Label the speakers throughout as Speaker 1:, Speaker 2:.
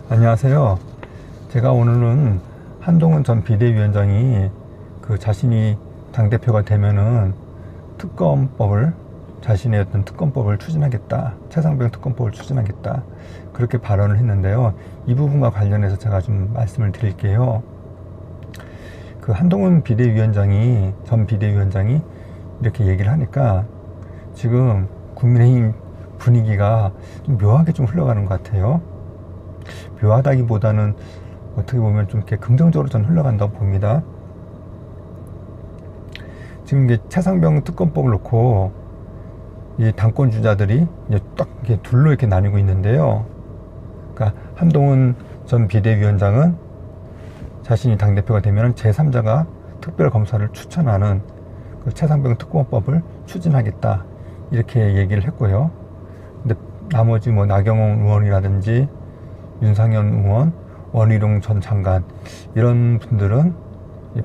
Speaker 1: 안녕하세요. 제가 오늘은 한동훈 전 비대위원장이 자신이 당대표가 되면은 자신의 어떤 특검법을 추진하겠다. 최상병 특검법을 추진하겠다. 그렇게 발언을 했는데요. 이 부분과 관련해서 제가 좀 말씀을 드릴게요. 한동훈 전 비대위원장이 이렇게 얘기를 하니까 지금 국민의힘 분위기가 좀 묘하게 좀 흘러가는 것 같아요. 묘하다기보다는 어떻게 보면 좀 이렇게 긍정적으로 전 흘러간다고 봅니다. 지금 이게 최상병 특검법을 놓고 이 당권 주자들이 이제 딱 이렇게 둘로 이렇게 나뉘고 있는데요. 그러니까 한동훈 전 비대위원장은 자신이 당대표가 되면 제3자가 특별검사를 추천하는 최상병 특검법을 추진하겠다. 이렇게 얘기를 했고요. 근데 나머지 나경원 의원이라든지 윤상현 의원, 원희룡 전 장관 이런 분들은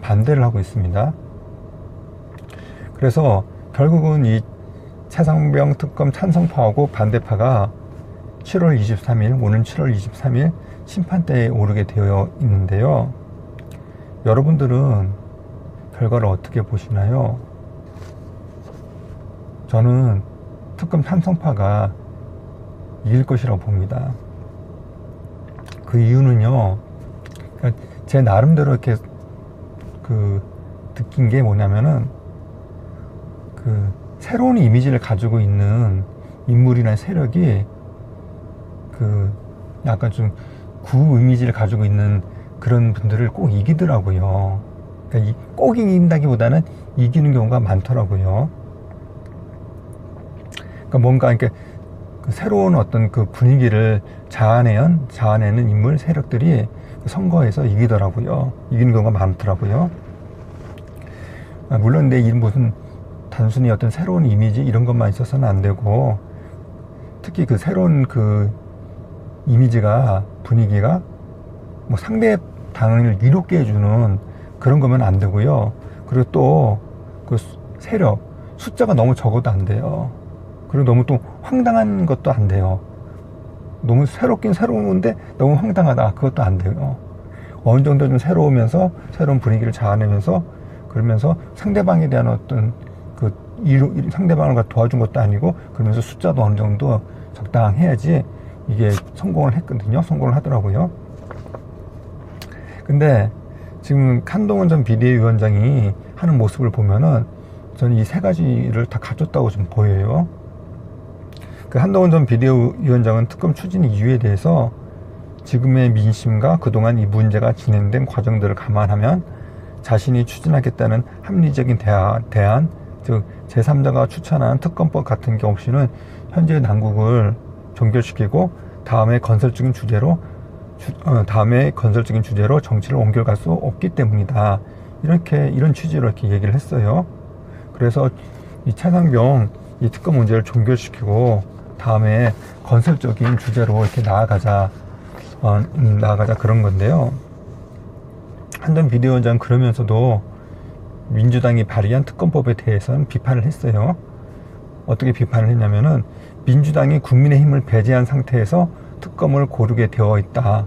Speaker 1: 반대를 하고 있습니다. 그래서 결국은 이 최상병 특검 찬성파하고 반대파가 7월 23일, 오는 7월 23일 심판대에 오르게 되어 있는데요. 여러분들은 결과를 어떻게 보시나요? 저는 특검 찬성파가 이길 것이라고 봅니다. 그 이유는요, 제 나름대로 이렇게 느낀 게 뭐냐면은 새로운 이미지를 가지고 있는 인물이나 세력이 약간 좀 구 이미지를 가지고 있는 그런 분들을 꼭 이기더라고요. 그러니까 꼭 이긴다기보다는 이기는 경우가 많더라고요. 그러니까 뭔가 이렇게 새로운 어떤 분위기를 자아내는 인물 세력들이 선거에서 이기더라고요. 이기는 경우가 많더라고요. 물론 내 이름 무슨 단순히 어떤 새로운 이미지 이런 것만 있어서는 안 되고, 특히 새로운 이미지가 분위기가 상대 당을 이롭게 해주는 그런 거면 안 되고요. 그리고 또 세력 숫자가 너무 적어도 안 돼요. 그리고 너무 또 황당한 것도 안 돼요. 너무 새롭긴 새로운데 너무 황당하다, 그것도 안 돼요. 어느 정도 좀 새로우면서 새로운 분위기를 자아내면서, 그러면서 상대방에 대한 어떤 상대방을 도와준 것도 아니고, 그러면서 숫자도 어느 정도 적당해야지 이게 성공을 하더라고요. 근데 지금 한동훈 전 비대위원장이 하는 모습을 보면은 저는 이 세 가지를 다 갖췄다고 좀 보여요. 한동훈 전 비대위원장은 특검 추진 이유에 대해서 지금의 민심과 그동안 이 문제가 진행된 과정들을 감안하면 자신이 추진하겠다는 합리적인 대안, 즉 제3자가 추천하는 특검법 같은 게 없이는 현재 당국을 종결시키고 다음에 건설적인 주제로 정치를 옮겨갈 수 없기 때문이다. 이런 취지로 이렇게 얘기를 했어요. 그래서 이 최상병 이 특검 문제를 종결시키고 다음에 건설적인 주제로 이렇게 나아가자 그런 건데요. 한 전 비대위원장은 그러면서도 민주당이 발의한 특검법에 대해서는 비판을 했어요. 어떻게 비판을 했냐면은 민주당이 국민의힘을 배제한 상태에서 특검을 고르게 되어 있다.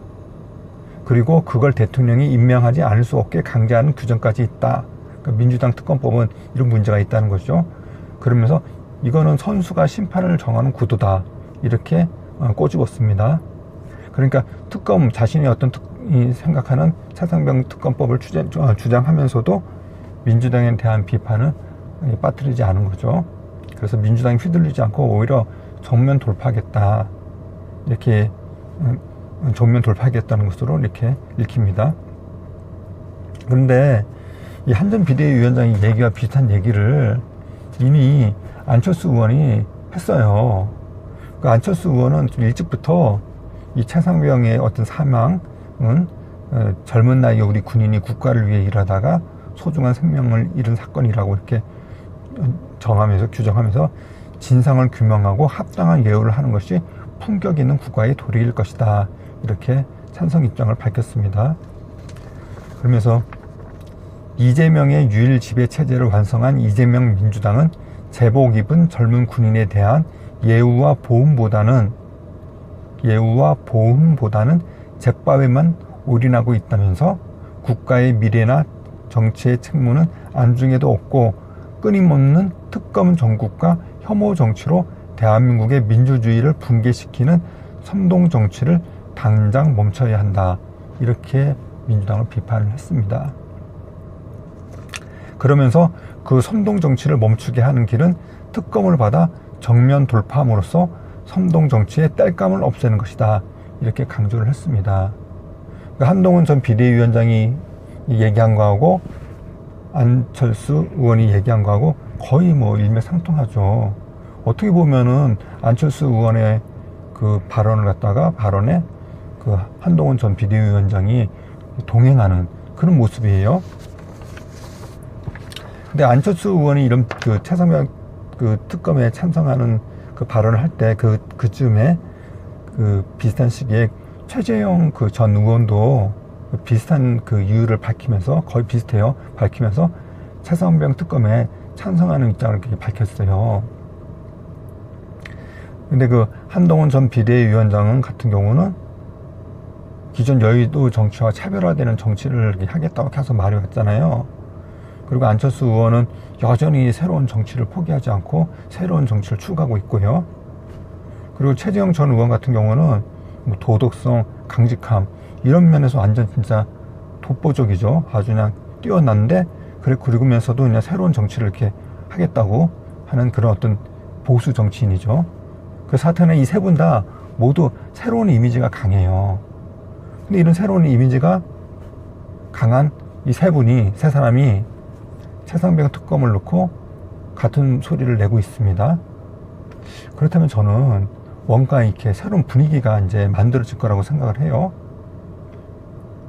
Speaker 1: 그리고 그걸 대통령이 임명하지 않을 수 없게 강제하는 규정까지 있다. 그러니까 민주당 특검법은 이런 문제가 있다는 거죠. 그러면서 이거는 선수가 심판을 정하는 구도다. 이렇게 꼬집었습니다. 그러니까 자신이 생각하는 최상병 특검법을 주장하면서도 민주당에 대한 비판을 빠뜨리지 않은 거죠. 그래서 민주당이 휘둘리지 않고 오히려 정면 돌파하겠다. 이렇게 정면 돌파하겠다는 것으로 이렇게 읽힙니다. 그런데 이 한 전 비대위원장의 얘기와 비슷한 얘기를 이미 안철수 의원이 했어요. 안철수 의원은 좀 일찍부터 이 최상병의 어떤 사망은 젊은 나이에 우리 군인이 국가를 위해 일하다가 소중한 생명을 잃은 사건이라고 이렇게 규정하면서 진상을 규명하고 합당한 예우를 하는 것이 품격 있는 국가의 도리일 것이다. 이렇게 찬성 입장을 밝혔습니다. 그러면서 이재명의 유일 지배 체제를 완성한 이재명 민주당은 제복 입은 젊은 군인에 대한 예우와 보훈보다는 잿밥에만 올인하고 있다면서 국가의 미래나 정치의 책무는 안중에도 없고 끊임없는 특검 정국과 혐오 정치로 대한민국의 민주주의를 붕괴시키는 선동 정치를 당장 멈춰야 한다. 이렇게 민주당을 비판을 했습니다. 그러면서 그 선동 정치를 멈추게 하는 길은 특검을 받아 정면 돌파함으로써 선동 정치의 땔감을 없애는 것이다. 이렇게 강조를 했습니다. 한동훈 전 비대위원장이 얘기한 거하고 안철수 의원이 얘기한 거하고 거의 뭐 일맥상통하죠. 어떻게 보면은 안철수 의원의 그 발언에 그 한동훈 전 비대위원장이 동행하는 그런 모습이에요. 근데 안철수 의원이 이런 그 차상명 그 특검에 찬성하는 그 발언을 할 때 그쯤에 그 비슷한 시기에 최재형 그 전 의원도 비슷한 그 이유를 밝히면서 거의 비슷해요. 밝히면서 차상명 특검에 찬성하는 입장을 이렇게 밝혔어요. 근데 그 한동훈 전 비대위원장은 같은 경우는 기존 여의도 정치와 차별화되는 정치를 하겠다고 계속 말이 왔잖아요. 그리고 안철수 의원은 여전히 새로운 정치를 포기하지 않고 새로운 정치를 추구하고 있고요. 그리고 최재형 전 의원 같은 경우는 뭐 도덕성, 강직함 이런 면에서 완전 진짜 독보적이죠. 아주 그냥 뛰어났는데 그러면서도 그냥 새로운 정치를 이렇게 하겠다고 하는 그런 어떤 보수 정치인이죠. 그 사태는 이 세 분 다 모두 새로운 이미지가 강해요. 근데 이런 새로운 이미지가 강한 이 세 사람이 차상병 특검을 놓고 같은 소리를 내고 있습니다. 그렇다면 저는 뭔가 이렇게 새로운 분위기가 이제 만들어질 거라고 생각을 해요.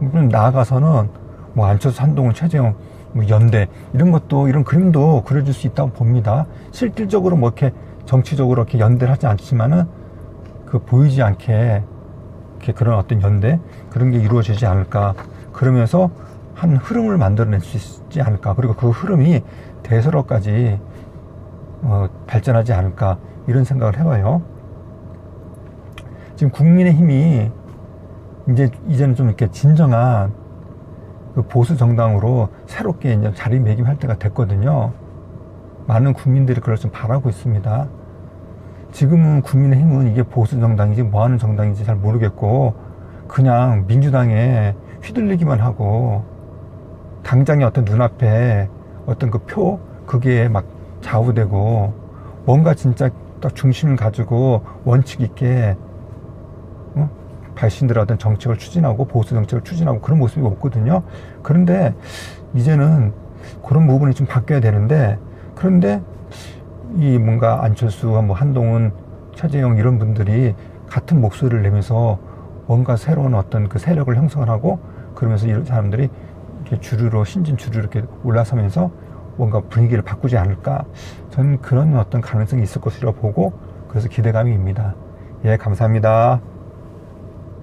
Speaker 1: 나아가서는 뭐 안철수, 한동훈, 최재형, 뭐 연대 이런 것도 이런 그림도 그려질 수 있다고 봅니다. 실질적으로 뭐 이렇게 정치적으로 이렇게 연대를 하지 않지만은 그 보이지 않게 이렇게 그런 어떤 연대 그런 게 이루어지지 않을까. 그러면서 한 흐름을 만들어낼 수 있지 않을까. 그리고 그 흐름이 대선으로까지 발전하지 않을까 이런 생각을 해봐요. 지금 국민의힘이 이제는 좀 이렇게 진정한 그 보수 정당으로 새롭게 이제 자리매김할 때가 됐거든요. 많은 국민들이 그걸 좀 바라고 있습니다. 지금은 국민의힘은 이게 보수 정당인지 뭐 하는 정당인지 잘 모르겠고 그냥 민주당에 휘둘리기만 하고 당장의 어떤 눈앞에 어떤 그 표 그게 막 좌우되고 뭔가 진짜 딱 중심을 가지고 원칙 있게 발신들의 어떤 정책을 추진하고 보수 정책을 추진하고 그런 모습이 없거든요. 그런데 이제는 그런 부분이 좀 바뀌어야 되는데 그런데 이 뭔가 안철수, 뭐 한동훈, 최재형 이런 분들이 같은 목소리를 내면서 뭔가 새로운 어떤 그 세력을 형성을 하고 그러면서 이런 사람들이 이렇게 신진 주류로 이렇게 올라서면서 뭔가 분위기를 바꾸지 않을까. 저는 그런 어떤 가능성이 있을 것이라고 보고 그래서 기대감이 입니다. 예, 감사합니다.